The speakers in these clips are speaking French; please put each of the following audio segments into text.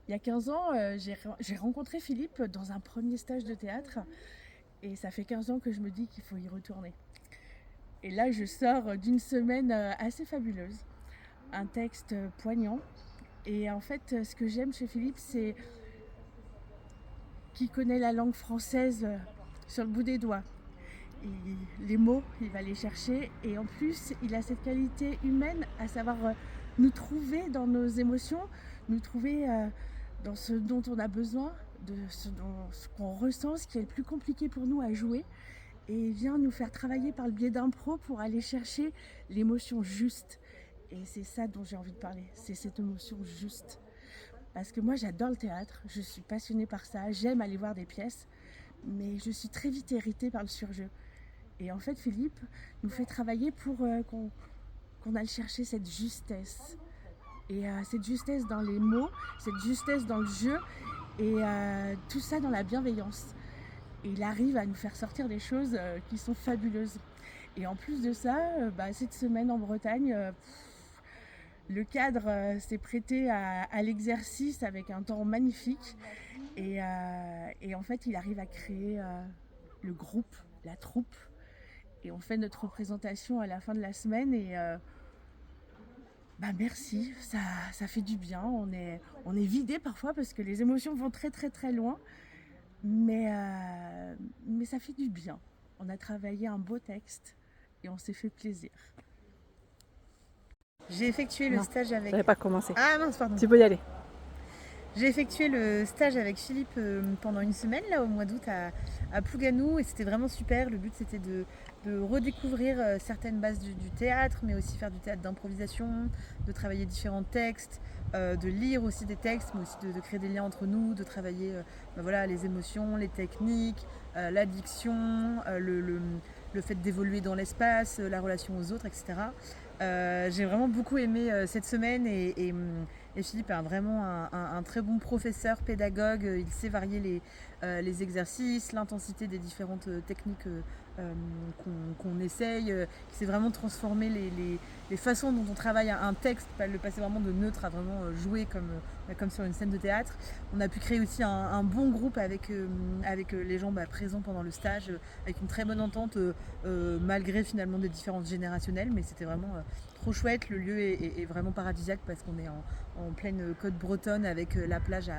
Il y a 15 ans, j'ai rencontré Philippe dans un premier stage de théâtre et ça fait 15 ans que je me dis qu'il faut y retourner. Et là, je sors d'une semaine assez fabuleuse, un texte poignant. Et en fait, ce que j'aime chez Philippe, c'est qu'il connaît la langue française sur le bout des doigts. Les mots, il va les chercher. Et en plus, il a cette qualité humaine à savoir nous trouver dans nos émotions, nous trouver dans ce dont on a besoin, de ce qu'on ressent, ce qui est le plus compliqué pour nous à jouer. Et il vient nous faire travailler par le biais d'impro pour aller chercher l'émotion juste. Et c'est ça dont j'ai envie de parler, c'est cette émotion juste. Parce que moi j'adore le théâtre, je suis passionnée par ça, j'aime aller voir des pièces, mais je suis très vite irritée par le surjeu. Et en fait Philippe nous fait travailler pour qu'on aille chercher cette justesse. Et cette justesse dans les mots, cette justesse dans le jeu, et tout ça dans la bienveillance. Et il arrive à nous faire sortir des choses qui sont fabuleuses. Et en plus de ça, cette semaine en Bretagne, le cadre s'est prêté à l'exercice avec un temps magnifique. Et en fait, il arrive à créer le groupe, la troupe. Et on fait notre représentation à la fin de la semaine. Et merci, ça fait du bien. On est vidé parfois parce que les émotions vont très très très loin. Mais ça fait du bien. On a travaillé un beau texte et on s'est fait plaisir. J'ai effectué le stage avec... J'avais pas commencé. Ah mince, pardon. Tu peux y aller. J'ai effectué le stage avec Philippe pendant une semaine, là, au mois d'août, à Plouganou, et c'était vraiment super. Le but, c'était de redécouvrir certaines bases du théâtre, mais aussi faire du théâtre d'improvisation, de travailler différents textes, de lire aussi des textes, mais aussi de créer des liens entre nous, de travailler les émotions, les techniques, la diction, le fait d'évoluer dans l'espace, la relation aux autres, etc. J'ai vraiment beaucoup aimé cette semaine et Philippe est vraiment un très bon professeur, pédagogue. Il sait varier les exercices, l'intensité des différentes techniques qu'on essaye. Il sait vraiment transformer les façons dont on travaille un texte, le passer vraiment de neutre à vraiment jouer comme sur une scène de théâtre. On a pu créer aussi un bon groupe avec les gens présents pendant le stage, avec une très bonne entente, malgré finalement des différences générationnelles. Mais c'était vraiment trop chouette. Le lieu est vraiment paradisiaque parce qu'on est en pleine côte bretonne avec la plage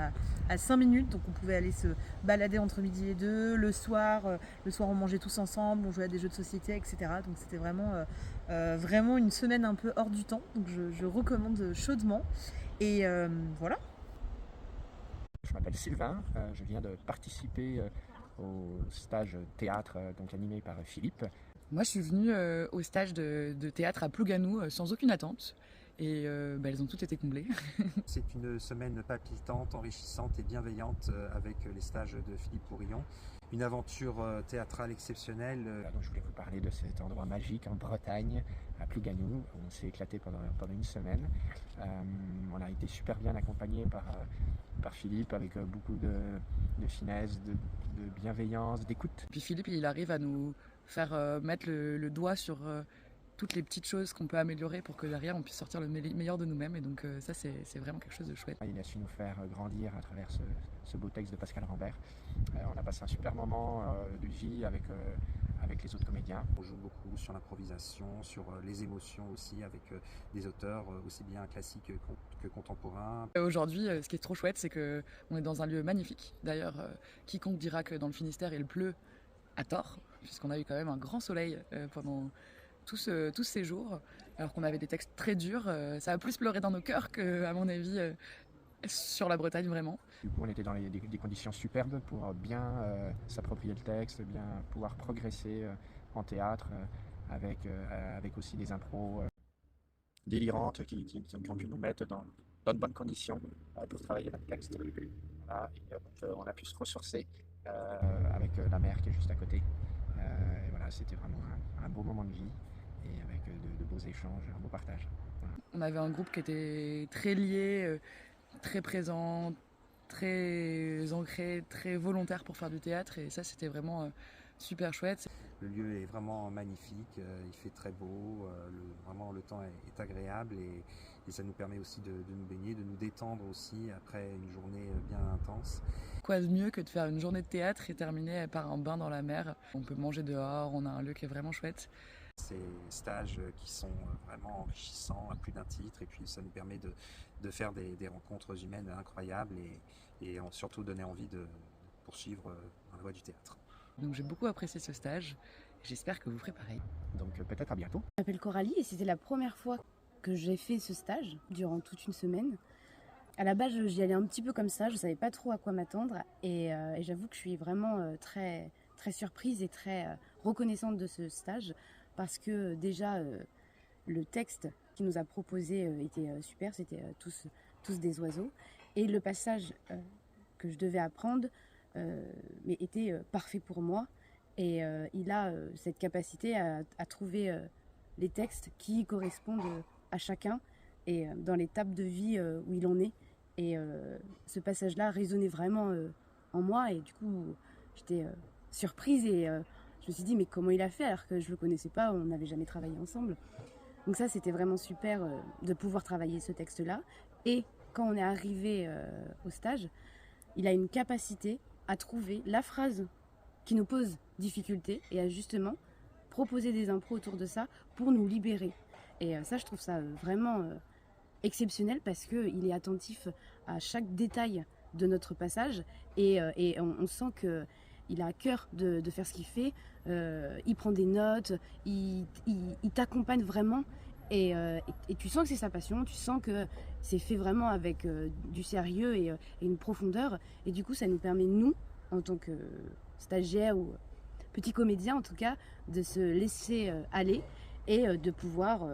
à 5 minutes. Donc on pouvait aller se balader entre midi et 2. Le soir, on mangeait tous ensemble, on jouait à des jeux de société, etc. Donc c'était vraiment une semaine un peu hors du temps. Donc je recommande chaudement. Et voilà. Je m'appelle Sylvain, je viens de participer au stage théâtre donc animé par Philippe. Moi, je suis venue au stage de théâtre à Plouganou sans aucune attente. Et elles ont toutes été comblées. C'est une semaine palpitante, enrichissante et bienveillante avec les stages de Philippe Bourillon. Une aventure théâtrale exceptionnelle. Donc je voulais vous parler de cet endroit magique en Bretagne, à Plouganou. On s'est éclaté pendant une semaine. On a été super bien accompagné par Philippe avec beaucoup de finesse, de bienveillance, d'écoute. Puis Philippe, il arrive à nous faire mettre le doigt sur toutes les petites choses qu'on peut améliorer pour que derrière on puisse sortir le meilleur de nous-mêmes. Et donc ça, c'est vraiment quelque chose de chouette. Il a su nous faire grandir à travers ce beau texte de Pascal Rambert. On a passé un super moment de vie avec les autres comédiens. On joue beaucoup sur l'improvisation, sur les émotions aussi, avec des auteurs aussi bien classiques que contemporains. Aujourd'hui, ce qui est trop chouette, c'est qu'on est dans un lieu magnifique. D'ailleurs, quiconque dira que dans le Finistère il pleut a tort, puisqu'on a eu quand même un grand soleil pendant tous ces jours, alors qu'on avait des textes très durs. Ça a plus pleuré dans nos cœurs qu'à mon avis sur la Bretagne vraiment. Du coup, on était dans des conditions superbes pour bien s'approprier le texte, bien pouvoir progresser en théâtre avec aussi des impros délirantes qui ont pu nous mettre dans de bonnes conditions pour travailler notre texte. Voilà, et donc, on a pu se ressourcer avec la mer qui est juste à côté. Et voilà, c'était vraiment un beau moment de vie et avec de beaux échanges, un beau partage. Voilà. On avait un groupe qui était très lié, très présent, très ancré, très volontaire pour faire du théâtre, et ça c'était vraiment super chouette. Le lieu est vraiment magnifique, il fait très beau, vraiment le temps est agréable et ça nous permet aussi de nous baigner, de nous détendre aussi après une journée bien intense. Quoi de mieux que de faire une journée de théâtre et terminer par un bain dans la mer. On peut manger dehors, on a un lieu qui est vraiment chouette. Ces stages qui sont vraiment enrichissants à plus d'un titre, et puis ça nous permet de faire des rencontres humaines incroyables et surtout donner envie de poursuivre dans la voie du théâtre. Donc j'ai beaucoup apprécié ce stage, j'espère que vous ferez pareil. Donc peut-être à bientôt. Je m'appelle Coralie et c'était la première fois que j'ai fait ce stage durant toute une semaine. À la base, j'y allais un petit peu comme ça, je ne savais pas trop à quoi m'attendre et j'avoue que je suis vraiment très, très surprise et très reconnaissante de ce stage parce que déjà le texte qu'il nous a proposé était super, c'était tous des oiseaux et le passage que je devais apprendre mais était parfait pour moi et il a cette capacité à trouver les textes qui correspondent à chacun et dans l'étape de vie où il en est. Et ce passage-là résonnait vraiment en moi et du coup j'étais surprise et je me suis dit mais comment il a fait alors que je le connaissais pas, on n'avait jamais travaillé ensemble. Donc ça c'était vraiment super de pouvoir travailler ce texte-là. Et quand on est arrivé au stage, il a une capacité à trouver la phrase qui nous pose difficulté et à justement proposer des impros autour de ça pour nous libérer. Et ça je trouve ça vraiment exceptionnel parce qu'il est attentif à chaque détail de notre passage et on sent qu'il a à cœur de faire ce qu'il fait, il prend des notes, il t'accompagne vraiment et tu sens que c'est sa passion, tu sens que c'est fait vraiment avec du sérieux et une profondeur et du coup ça nous permet nous, en tant que stagiaires ou petits comédiens en tout cas, de se laisser aller et de pouvoir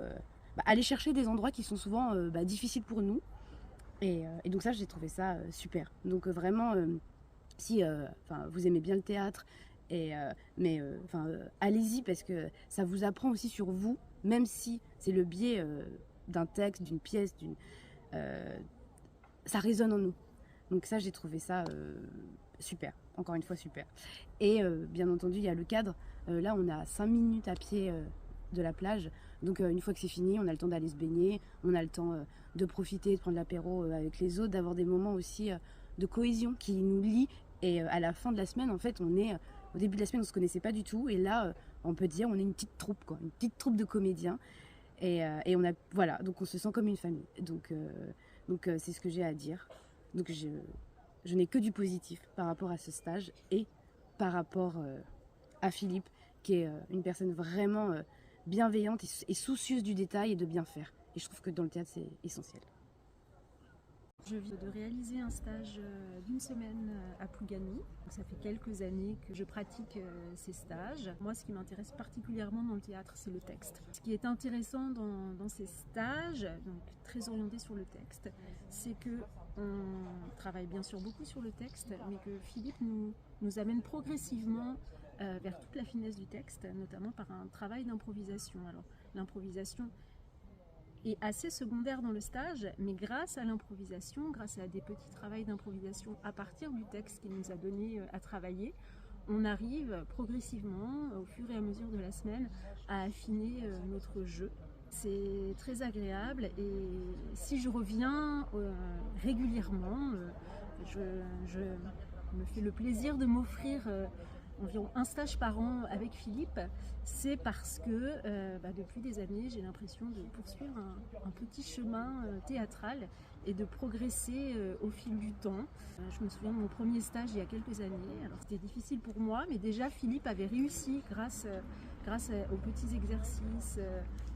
aller chercher des endroits qui sont souvent difficiles pour nous et donc ça j'ai trouvé ça super. Donc vraiment si vous aimez bien le théâtre allez-y parce que ça vous apprend aussi sur vous, même si c'est le biais d'un texte, d'une pièce, ça résonne en nous. Donc ça j'ai trouvé ça super, encore une fois super. Et bien entendu il y a le cadre, là on a 5 minutes à pied de la plage. Donc une fois que c'est fini, on a le temps d'aller se baigner, on a le temps de profiter, de prendre l'apéro avec les autres, d'avoir des moments aussi de cohésion qui nous lient. Et à la fin de la semaine, en fait, au début de la semaine, on se connaissait pas du tout. Et là, on peut dire, on est une petite troupe, quoi, une petite troupe de comédiens. Et donc on se sent comme une famille. Donc c'est ce que j'ai à dire. Donc je n'ai que du positif par rapport à ce stage et par rapport à Philippe, qui est une personne vraiment bienveillante et soucieuse du détail et de bien faire. Et je trouve que dans le théâtre, c'est essentiel. Je viens de réaliser un stage d'une semaine à Plougasnou. Ça fait quelques années que je pratique ces stages. Moi, ce qui m'intéresse particulièrement dans le théâtre, c'est le texte. Ce qui est intéressant dans ces stages, donc très orientés sur le texte, c'est qu'on travaille bien sûr beaucoup sur le texte, mais que Philippe nous amène progressivement vers toute la finesse du texte, notamment par un travail d'improvisation. Alors, l'improvisation est assez secondaire dans le stage, mais grâce à l'improvisation, grâce à des petits travaux d'improvisation à partir du texte qu'il nous a donné à travailler, on arrive progressivement, au fur et à mesure de la semaine, à affiner notre jeu. C'est très agréable et si je reviens régulièrement, je me fais le plaisir de m'offrir environ un stage par an avec Philippe, c'est parce que depuis des années, j'ai l'impression de poursuivre un petit chemin théâtral et de progresser au fil du temps. Je me souviens de mon premier stage il y a quelques années. Alors c'était difficile pour moi, mais déjà Philippe avait réussi grâce aux petits exercices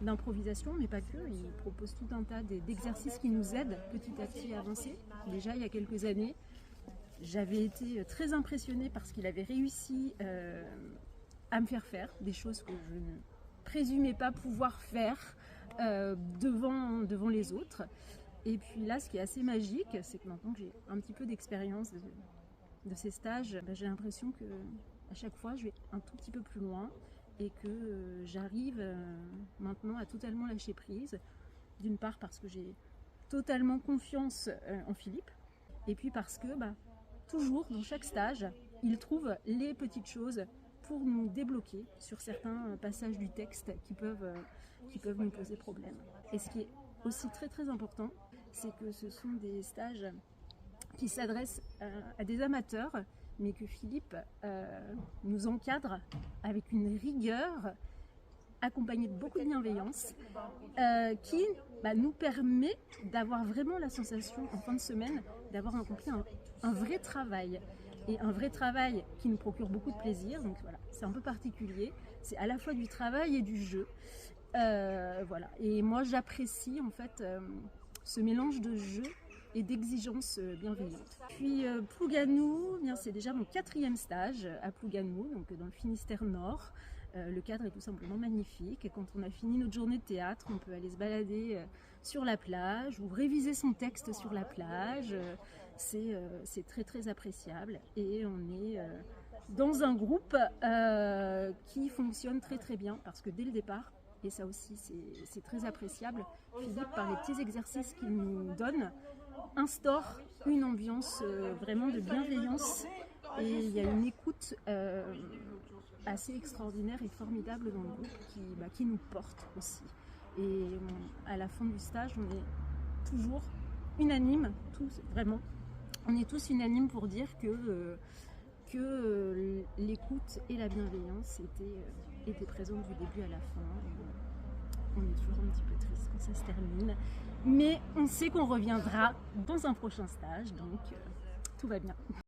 d'improvisation, mais pas que. Il propose tout un tas d'exercices qui nous aident petit à petit à avancer. Déjà il y a quelques années, j'avais été très impressionnée parce qu'il avait réussi à me faire faire des choses que je ne présumais pas pouvoir faire devant les autres. Et puis là, ce qui est assez magique, c'est que maintenant que j'ai un petit peu d'expérience de ces stages, j'ai l'impression que à chaque fois, je vais un tout petit peu plus loin et que j'arrive maintenant à totalement lâcher prise. D'une part parce que j'ai totalement confiance en Philippe, et puis parce que toujours, dans chaque stage, il trouve les petites choses pour nous débloquer sur certains passages du texte qui peuvent nous poser problème. Et ce qui est aussi très très important, c'est que ce sont des stages qui s'adressent à des amateurs, mais que Philippe nous encadre avec une rigueur, accompagnée de beaucoup de bienveillance, qui nous permet d'avoir vraiment la sensation en fin de semaine d'avoir accompli un vrai travail. Et un vrai travail qui nous procure beaucoup de plaisir, donc voilà, c'est un peu particulier, c'est à la fois du travail et du jeu. Voilà. Et moi j'apprécie en fait ce mélange de jeu et d'exigences bienveillantes. Puis Plougasnou, c'est déjà mon 4e stage à Plougasnou, donc dans le Finistère Nord. Le cadre est tout simplement magnifique. Et quand on a fini notre journée de théâtre, on peut aller se balader sur la plage ou réviser son texte sur la plage. C'est très très appréciable. Et on est dans un groupe qui fonctionne très très bien parce que dès le départ, et ça aussi c'est très appréciable, Philippe, par les petits exercices qu'il nous donne, instaure une ambiance vraiment de bienveillance. Et il y a une écoute assez extraordinaire et formidable dans le groupe qui nous porte aussi. Et à la fin du stage, on est toujours unanimes, tous vraiment, on est tous unanimes pour dire que l'écoute et la bienveillance étaient présentes du début à la fin. Et on est toujours un petit peu triste quand ça se termine, mais on sait qu'on reviendra dans un prochain stage, donc tout va bien.